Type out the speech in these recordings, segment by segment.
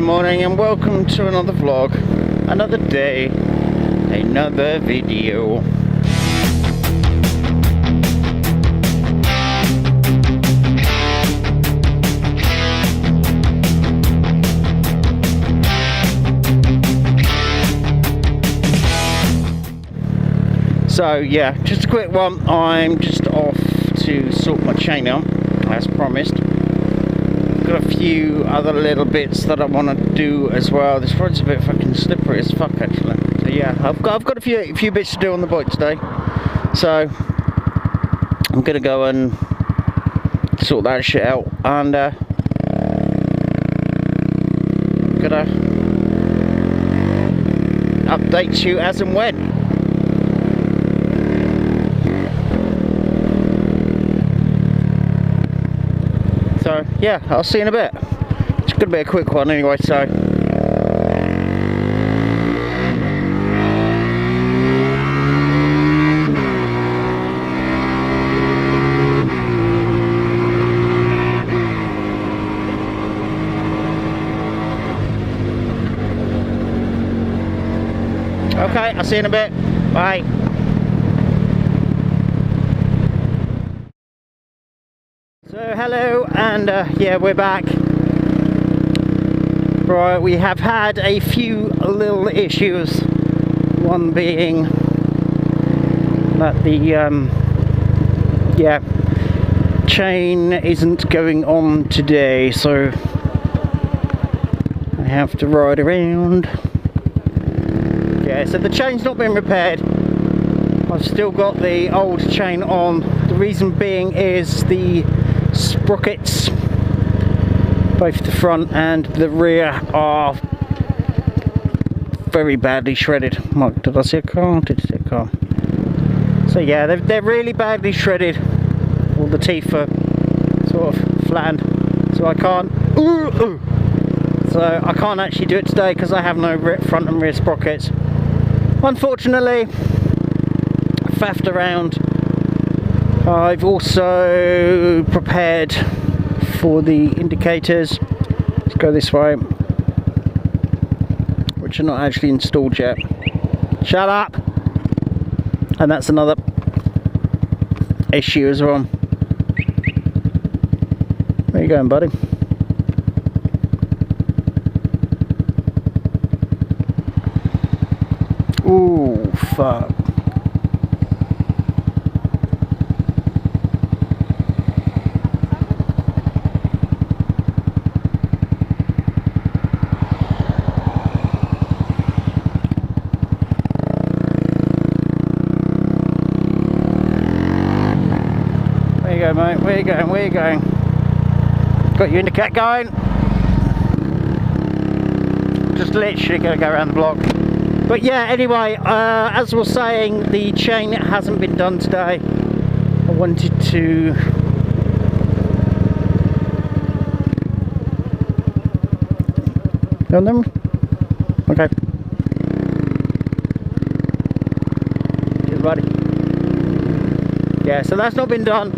morning and welcome to another vlog, another day, another video. So yeah, just a quick one. I'm just off to sort my chain out as promised. Got a few other little bits that I want to do as well. This road's a bit fucking slippery as fuck actually. So yeah, I've got a few bits to do on the bike today. So I'm gonna go and sort that shit out, and I'm gonna update you as and when. So yeah, I'll see you in a bit. It's gonna be a quick one anyway, so okay, I'll see you in a bit. Bye. So hello, and yeah, we're back. Right, we have had a few little issues. One being that the chain isn't going on today, so I have to ride around. Yeah, so the chain's not been repaired. I've still got the old chain on. The reason being is the sprockets, both the front and the rear, are very badly shredded. Did I see a car? Did I see a car? So yeah, they're really badly shredded. All the teeth are sort of flattened, so I can't. So I can't actually do it today because I have no front and rear sprockets. Unfortunately, I faffed around. I've also prepared for the indicators. Let's go this way, which are not actually installed yet. Shut up! And that's another issue as well. Where you going, buddy? Ooh, fuck. Where you going, mate? Where you going? Where you going? Got your indicator going? Just literally gonna go around the block. But yeah, anyway, as I was saying, the chain hasn't been done today. I wanted to on them. Okay. Cheers, buddy. Yeah, so that's not been done.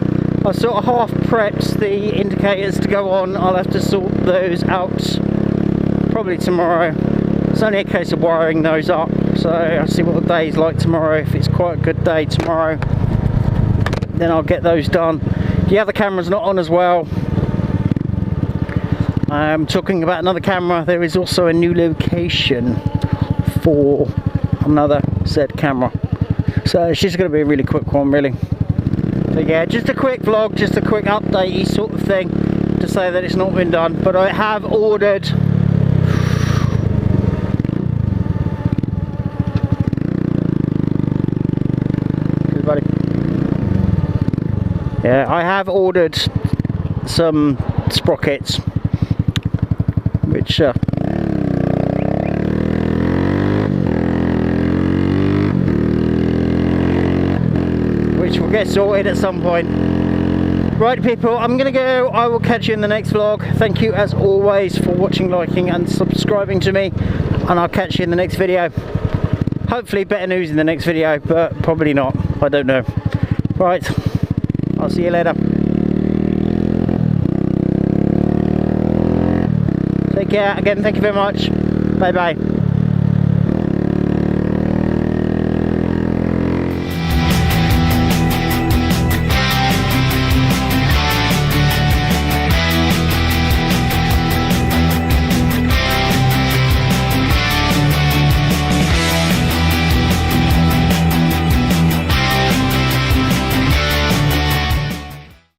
I sort of half prepped the indicators to go on. I'll have to sort those out probably tomorrow. It's only a case of wiring those up, so I'll see what the day's like tomorrow. If it's quite a good day tomorrow, then I'll get those done. The other camera's not on as well. I'm talking about another camera. There is also a new location for another said camera, so it's just going to be a really quick one, really. So yeah, just a quick vlog, just a quick update sort of thing to say that it's not been done, but I have ordered I have ordered some sprockets, which will get sorted at some point. Right people, I'm gonna go. I will catch you in the next vlog. Thank you as always for watching, liking and subscribing to me, and I'll catch you in the next video. Hopefully better news in the next video, but probably not. I don't know. Right, I'll see you later. Take care. care. Again, thank you very much. Bye bye.